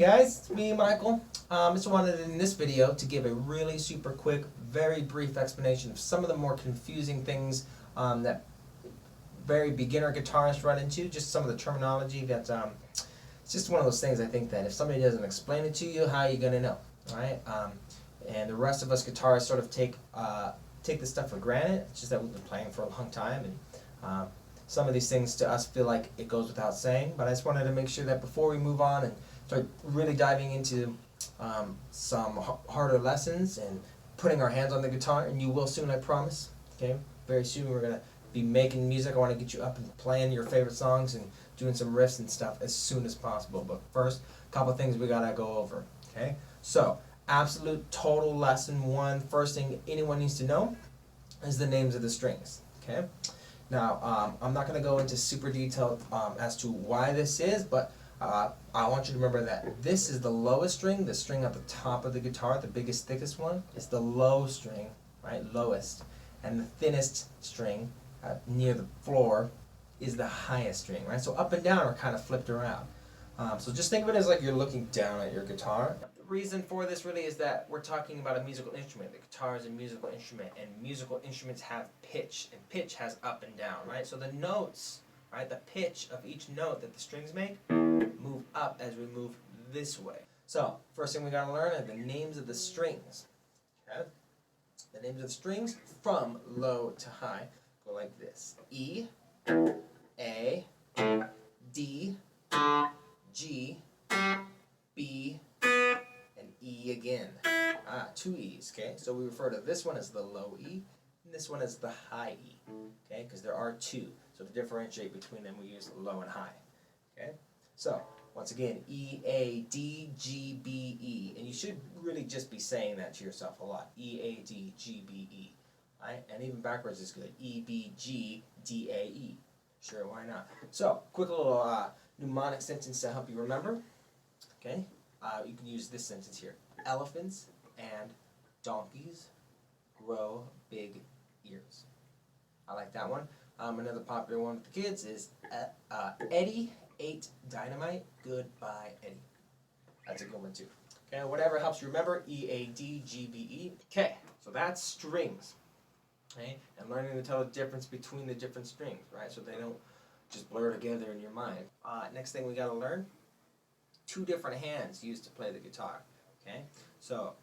guys, it's me, Michael. Just wanted in this video to give a really super quick, very brief explanation of some of the more confusing things that very beginner guitarists run into, just some of the terminology that it's just one of those things I think that if somebody doesn't explain it to you, how are you going to know, right? And the rest of us guitarists sort of take this stuff for granted. It's just that we've been playing for a long time, and some of these things to us feel like it goes without saying, but I just wanted to make sure that before we move on and start really diving into some harder lessons and putting our hands on the guitar, and you will soon, I promise. Okay, very soon we're going to be making music. I want to get you up and playing your favorite songs and doing some riffs and stuff as soon as possible. But first, a couple things we got to go over. Okay, so absolute total lesson one, first thing anyone needs to know is the names of the strings. Okay. Now, I'm not going to go into super detail as to why this is, but I want you to remember that this is the lowest string, the string at the top of the guitar, the biggest, thickest one, is the low string, right, lowest. And the thinnest string near the floor is the highest string, right? So up and down are kind of flipped around. So just think of it as like you're looking down at your guitar. The reason for this really is that we're talking about a musical instrument. The guitar is a musical instrument, and musical instruments have pitch, and pitch has up and down, right? So the notes, right, the pitch of each note that the strings make move up as we move this way. So first thing we got to learn are the names of the strings. Okay? The names of the strings from low to high go like this: E, A, D, G, B, and E again. Two E's, okay? So we refer to this one as the low E, and this one as the high E, okay? Because there are two. So to differentiate between them, we use low and high, okay? So, once again, E, A, D, G, B, E. And you should really just be saying that to yourself a lot. E, A, D, G, B, E. Right? And even backwards is good. E, B, G, D, A, E. Sure, why not? So, quick little mnemonic sentence to help you remember. Okay? You can use this sentence here. Elephants and donkeys grow big ears. I like that one. Another popular one with the kids is Eddie ate dynamite. Goodbye, Eddie. That's a good one too. Okay, whatever helps you remember. E, A, D, G, B, E. Okay, so that's strings. Okay, and learning to tell the difference between the different strings, right? So they don't just blur together in your mind. Next thing we got to learn: two different hands used to play the guitar. Okay, so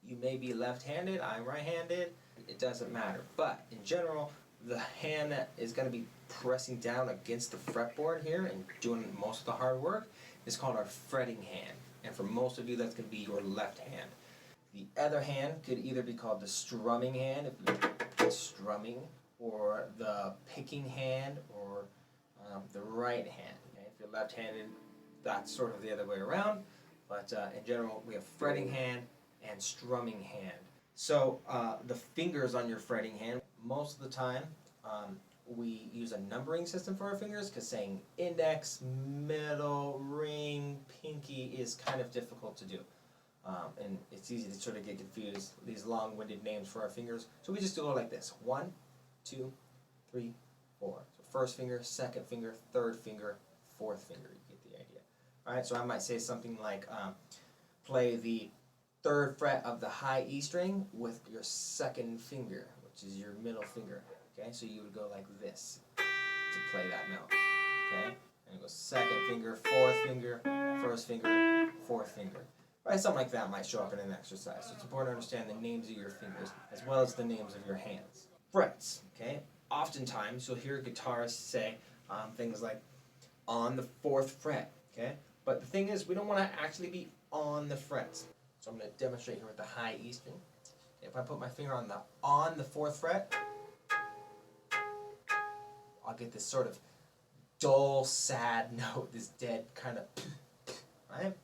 you may be left-handed. I'm right-handed. It doesn't matter. But in general, the hand that is going to be pressing down against the fretboard here and doing most of the hard work is called our fretting hand. And for most of you, that's going to be your left hand. The other hand could either be called the strumming hand, if you're strumming, or the picking hand, or the right hand. Okay? If you're left-handed, that's sort of the other way around. But in general, we have fretting hand and strumming hand. So the fingers on your fretting hand, most of the time, we use a numbering system for our fingers because saying index, middle, ring, pinky is kind of difficult to do. And it's easy to sort of get confused, these long-winded names for our fingers. So we just do it like this: 1, 2, 3, 4. So first finger, second finger, third finger, fourth finger. You get the idea. All right, so I might say something like play the third fret of the high E string with your second finger, which is your middle finger. Okay, so you would go like this to play that note. Okay, and it goes second finger, fourth finger, first finger, fourth finger. Right, something like that might show up in an exercise. So it's important to understand the names of your fingers as well as the names of your hands. Frets. Okay, oftentimes you'll hear guitarists say things like on the fourth fret. Okay, but the thing is, we don't want to actually be on the frets. So I'm going to demonstrate here with the high E string. If I put my finger on the fourth fret, I'll get this sort of dull, sad note, this dead kind of, right?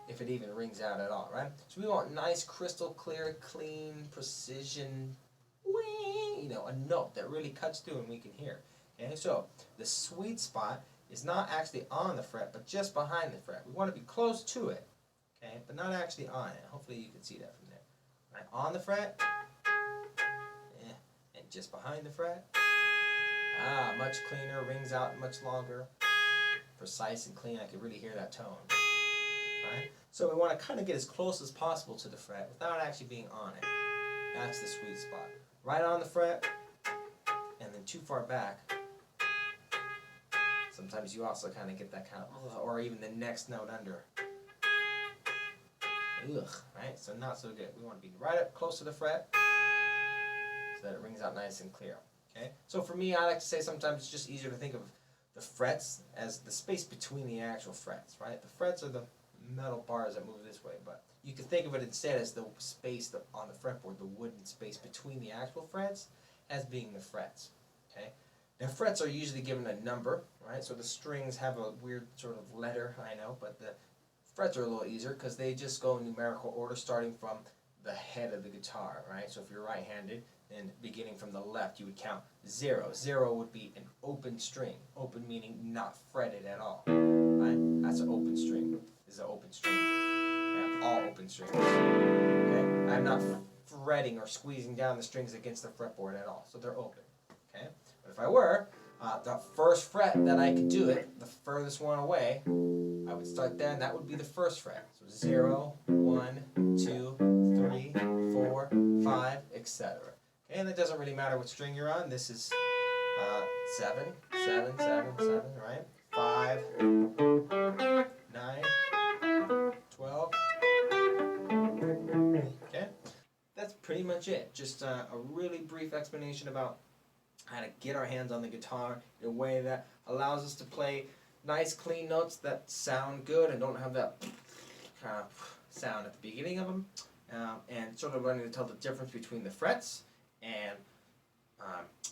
If it even rings out at all, right? So we want nice, crystal clear, clean, precision, a note that really cuts through and we can hear. Okay, so the sweet spot is not actually on the fret, but just behind the fret. We want to be close to it, okay, but not actually on it. Hopefully you can see that from there. Right, on the fret, and just behind the fret. Much cleaner, rings out much longer. precise and clean. I could really hear that tone. Right? So we want to kind of get as close as possible to the fret without actually being on it. That's the sweet spot. Right on the fret, and then too far back. Sometimes you also kind of get that kind of, or even the next note under. Ugh, right? So not so good. We want to be right up close to the fret so that it rings out nice and clear. Okay? So for me, I like to say sometimes it's just easier to think of the frets as the space between the actual frets, right? The frets are the metal bars that move this way, but you can think of it instead as the space on the fretboard, the wooden space between the actual frets, as being the frets. Okay? Now frets are usually given a number, right? So the strings have a weird sort of letter, I know, but the frets are a little easier because they just go in numerical order starting from the head of the guitar, right? So if you're right-handed, then beginning from the left, you would count 0. 0 would be an open string. Open meaning not fretted at all, right? That's an open string. This is an open string. Yeah, all open strings. Okay? I'm not fretting or squeezing down the strings against the fretboard at all, so they're open. Okay? But if I were, the first fret that I could do it, the furthest one away, I would start there, and that would be the first fret. So 0, 1, 2, 3, 4, 5, etc. Okay, and it doesn't really matter what string you're on. This is 7, 7, 7, 7, right? 5, 9, 12. Okay, that's pretty much it. Just a really brief explanation about how to get our hands on the guitar in a way that allows us to play nice clean notes that sound good and don't have that kind of sound at the beginning of them, and sort of learning to tell the difference between the frets and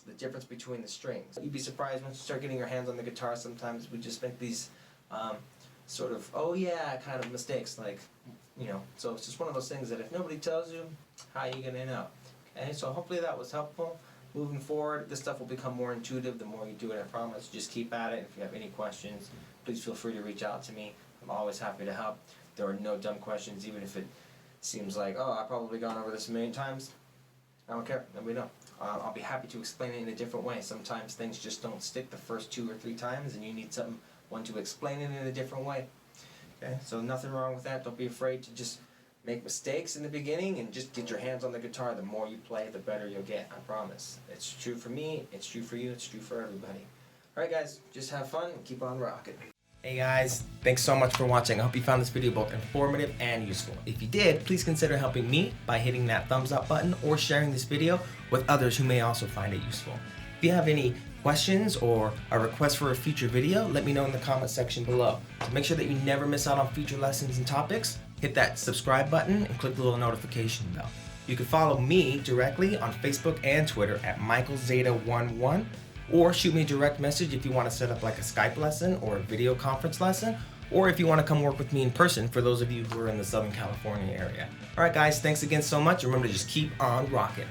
the difference between the strings. You'd be surprised once you start getting your hands on the guitar, sometimes we just make these sort of, oh yeah, kind of mistakes, like, you know, so it's just one of those things that if nobody tells you, how are you going to know? Okay, so hopefully that was helpful. Moving forward, this stuff will become more intuitive the more you do it, I promise. Just keep at it. If you have any questions, please feel free to reach out to me. I'm always happy to help. There are no dumb questions, even if it seems like, oh, I've probably gone over this a million times. I don't care. Let me know. I'll be happy to explain it in a different way. Sometimes things just don't stick the first 2 or 3 times, and you need someone to explain it in a different way. Okay, so nothing wrong with that. Don't be afraid to just make mistakes in the beginning and just get your hands on the guitar. The more you play, the better you'll get, I promise. It's true for me, it's true for you, it's true for everybody. Alright guys, just have fun and keep on rocking. Hey guys, thanks so much for watching. I hope you found this video both informative and useful. If you did, please consider helping me by hitting that thumbs up button or sharing this video with others who may also find it useful. If you have any questions or a request for a future video, let me know in the comment section below. To make sure that you never miss out on future lessons and topics, hit that subscribe button and click the little notification bell. You can follow me directly on Facebook and Twitter at MichaelZeta11, or shoot me a direct message if you want to set up like a Skype lesson or a video conference lesson, or if you want to come work with me in person for those of you who are in the Southern California area. Alright guys, thanks again so much. Remember to just keep on rocking.